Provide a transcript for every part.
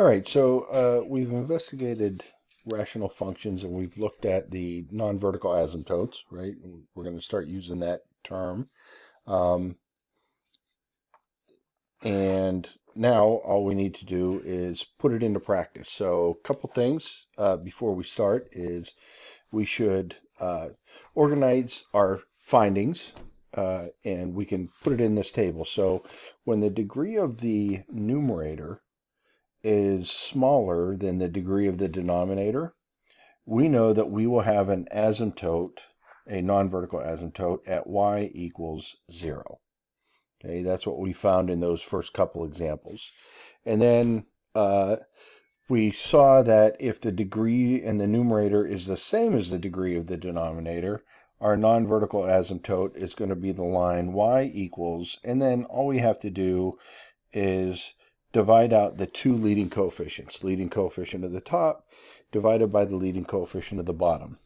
All right, so we've investigated rational functions and we've looked at the non-vertical asymptotes, right? We're going to start using that term. Um, and now all we need to do is put it into practice. So a couple things before we start is we should organize our findings and we can put it in this table. So when the degree of the numerator is smaller than the degree of the denominator, we know that we will have an asymptote, a non-vertical asymptote at y equals 0. Okay, that's what we found in those first couple examples. And then we saw that if the degree in the numerator is the same as the degree of the denominator, our non-vertical asymptote is going to be the line y equals, and then all we have to do is divide out the two leading coefficients, leading coefficient of the top divided by the leading coefficient of the bottom.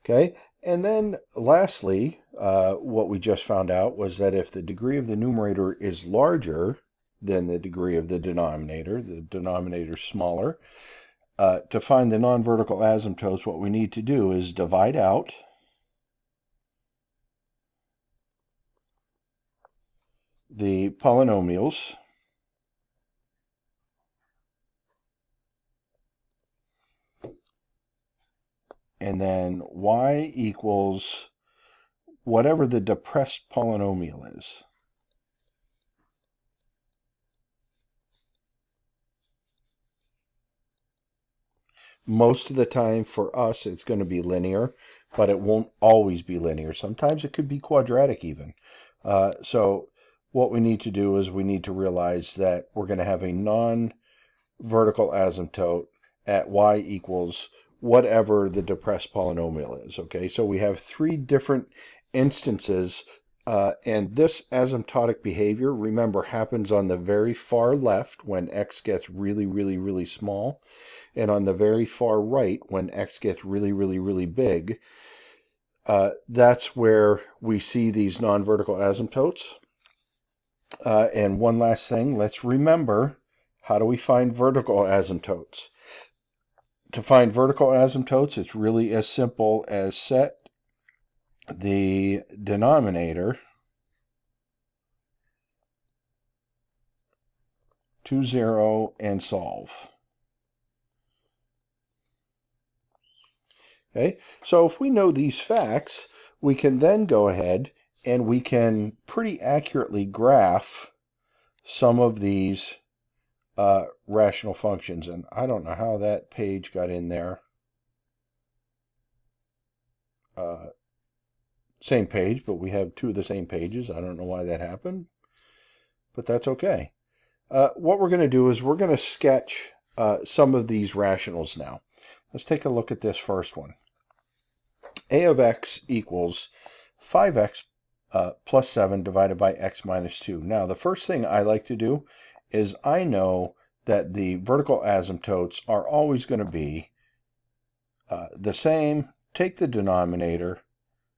Okay, and then lastly, what we just found out was that if the degree of the numerator is larger than the degree of the denominator is smaller, to find the non-vertical asymptotes, what we need to do is divide out the polynomials and then y equals whatever the depressed polynomial is. Most of the time for us, it's going to be linear, but it won't always be linear. Sometimes it could be quadratic even. So what we need to do is we need to realize that we're going to have a non-vertical asymptote at y equals whatever the depressed polynomial is. Okay, so we have three different instances, and this asymptotic behavior, remember, happens on the very far left when x gets really, really, really small, and on the very far right when x gets really, really, really big. That's where we see these non-vertical asymptotes. And one last thing, let's remember, how do we find vertical asymptotes? To find vertical asymptotes, it's really as simple as set the denominator to 0 and solve. Okay, so if we know these facts, we can then go ahead and we can pretty accurately graph some of these rational functions. And I don't know how that page got in there. Same page, but we have two of the same pages. I don't know why that happened, but that's okay. What we're going to do is we're going to sketch some of these rationals now. Let's take a look at this first one. A of x equals 5x plus 7 divided by x minus 2. Now, the first thing I like to do is I know that the vertical asymptotes are always going to be the same. Take the denominator,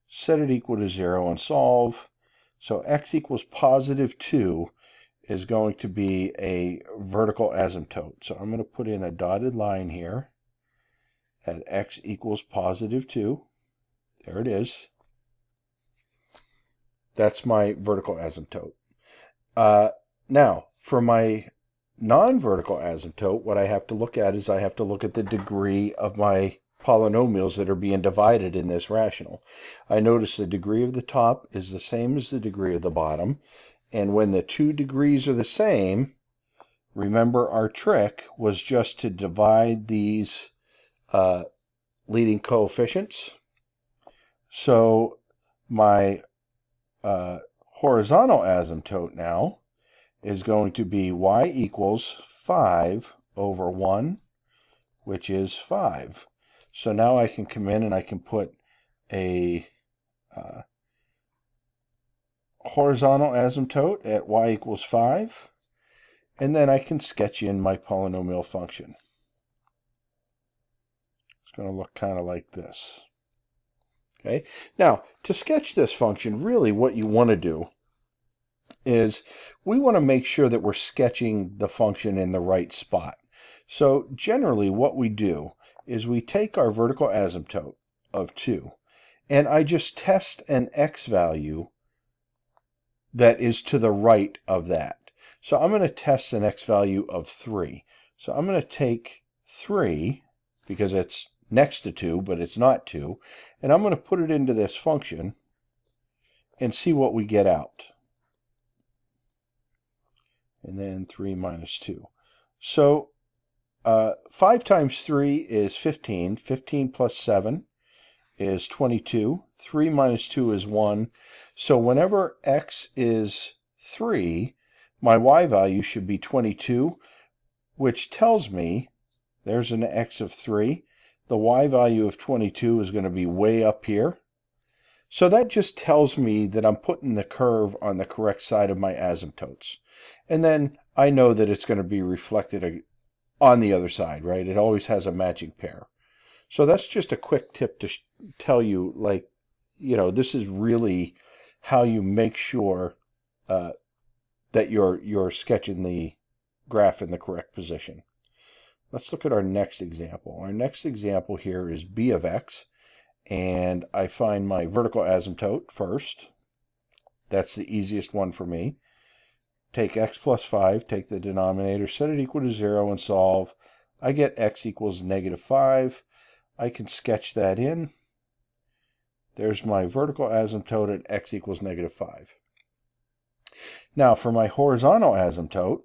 set it equal to 0, and solve. So x equals positive 2 is going to be a vertical asymptote. So I'm going to put in a dotted line here at x equals positive 2. There it is. That's my vertical asymptote. Now, for my non-vertical asymptote, what I have to look at is I have to look at the degree of my polynomials that are being divided in this rational. I notice the degree of the top is the same as the degree of the bottom, and when the two degrees are the same, remember our trick was just to divide these leading coefficients. So my horizontal asymptote now is going to be y equals 5 over 1, which is 5. So now I can come in and I can put a horizontal asymptote at y equals 5, and then I can sketch in my polynomial function. It's going to look kind of like this. Okay. Now, to sketch this function, really what you want to do is we want to make sure that we're sketching the function in the right spot. So generally what we do is we take our vertical asymptote of 2, and I just test an x value that is to the right of that. So I'm going to test an x value of 3. So I'm going to take 3, because it's next to 2, but it's not 2, and I'm going to put it into this function and see what we get out. And then 3 minus 2. So 5 times 3 is 15. 15 plus 7 is 22. 3 minus 2 is 1. So whenever x is 3, my y value should be 22, which tells me there's an x of 3. The y value of 22 is going to be way up here. So that just tells me that I'm putting the curve on the correct side of my asymptotes. And then I know that it's going to be reflected on the other side, right? It always has a matching pair. So that's just a quick tip to tell you, like, this is really how you make sure that you're sketching the graph in the correct position. Let's look at our next example. Our next example here is b of x. And I find my vertical asymptote first. That's the easiest one for me. Take x plus 5, take the denominator, set it equal to 0, and solve. I get x equals negative 5. I can sketch that in. There's my vertical asymptote at x equals negative 5. Now for my horizontal asymptote,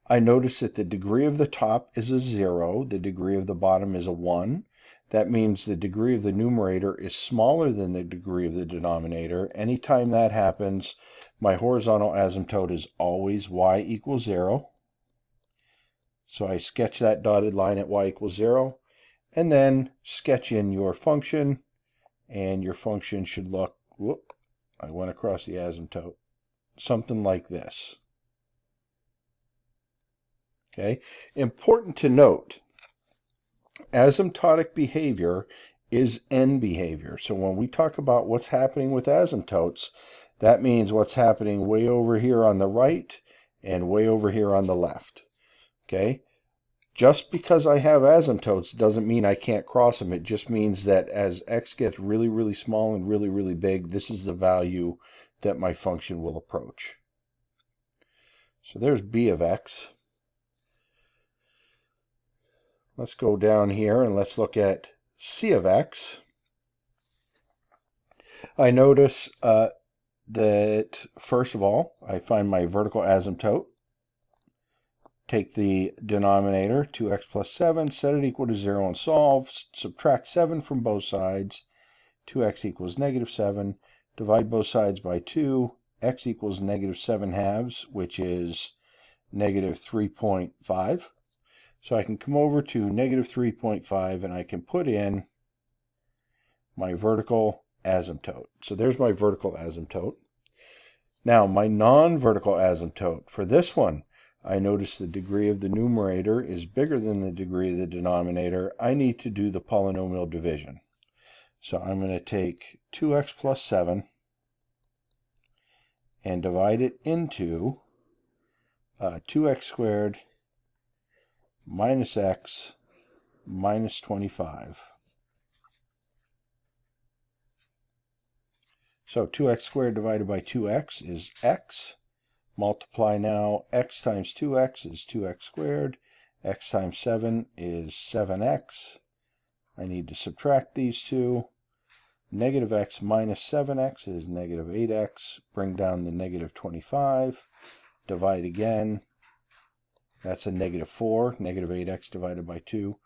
I notice that the degree of the top is a 0, the degree of the bottom is a 1. That means the degree of the numerator is smaller than the degree of the denominator. Anytime that happens, my horizontal asymptote is always y equals 0. So I sketch that dotted line at y equals 0, and then sketch in your function, and your function should look, whoop, I went across the asymptote, something like this. Okay, important to note, asymptotic behavior is end behavior. So when we talk about what's happening with asymptotes, that means what's happening way over here on the right and way over here on the left. Okay? Just because I have asymptotes doesn't mean I can't cross them. It just means that as x gets really, really small and really, really big, this is the value that my function will approach. So there's b of x. Let's go down here and let's look at c of x. I notice that, first of all, I find my vertical asymptote. Take the denominator, 2x plus 7, set it equal to 0 and solve. Subtract 7 from both sides. 2x equals negative 7. Divide both sides by 2. X equals negative 7 halves, which is negative 3.5. So I can come over to negative 3.5 and I can put in my vertical asymptote. So there's my vertical asymptote. Now my non-vertical asymptote, for this one, I notice the degree of the numerator is bigger than the degree of the denominator. I need to do the polynomial division. So I'm going to take 2x plus 7 and divide it into 2x squared minus x minus 25. So 2x squared divided by 2x is x. Multiply now, x times 2x is 2x squared. X times 7 is 7x. I need to subtract these two. Negative x minus 7x is negative 8x. Bring down the negative 25. Divide again. That's a negative 4. Negative 8x divided by 2.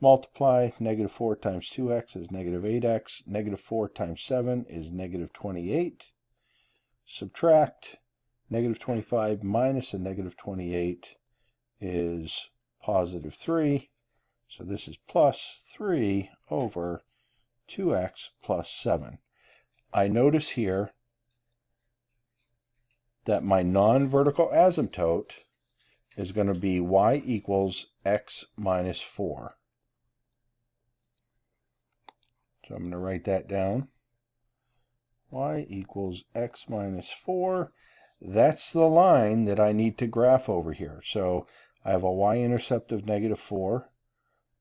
Multiply. Negative 4 times 2x is negative 8x. Negative 4 times 7 is negative 28. Subtract. Negative 25 minus a negative 28 is positive 3. So this is plus 3 over 2x plus 7. I notice here that my non-vertical asymptote is going to be y equals x minus 4. So I'm going to write that down. Y equals x minus 4. that's the line that I need to graph over here. So I have a y-intercept of -4,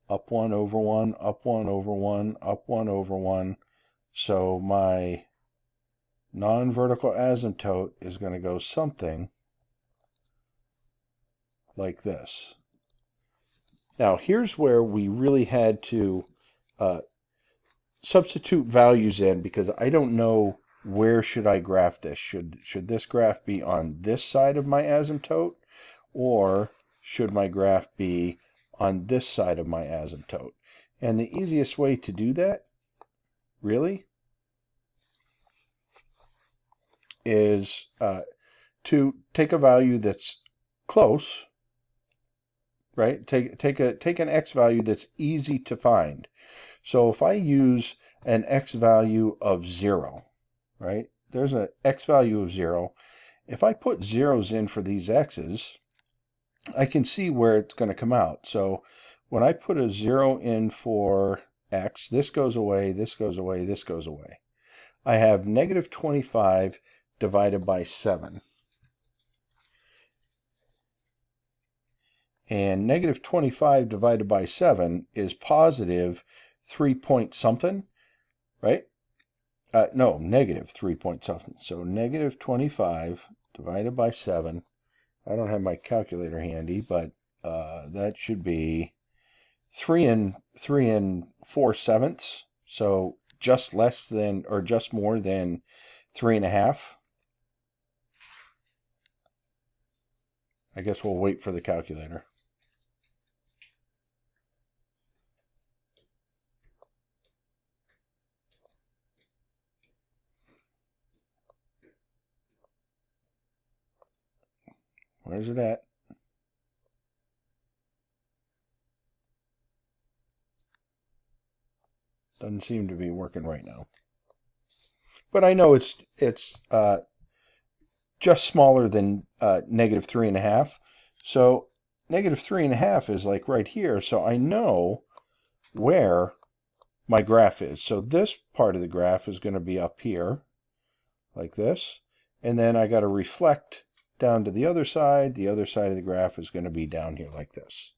up 1 over 1, up 1 over 1, up 1 over 1. So my non-vertical asymptote is going to go something like this. Now here's where we really had to substitute values in, because I don't know where should I graph this. Should this graph be on this side of my asymptote, or should my graph be on this side of my asymptote? And the easiest way to do that, really, is to take a value that's close, right? Take an x value that's easy to find. So if I use an x value of 0, right? There's an x value of 0. If I put zeros in for these x's, I can see where it's going to come out. So when I put a 0 in for x, this goes away, this goes away, this goes away. I have -25 divided by 7. And -25 divided by 7 is positive 3 point something, right? No, negative 3 point something. So -25 divided by 7. I don't have my calculator handy, but that should be 3 and 4/7. So just less than, or just more than 3.5. I guess we'll wait for the calculator. Where's it at? Doesn't seem to be working right now. But I know it's just smaller than -3.5. So -3.5 is like right here. So I know where my graph is. So this part of the graph is going to be up here, like this. And then I got to reflect down to the other side. The other side of the graph is going to be down here like this.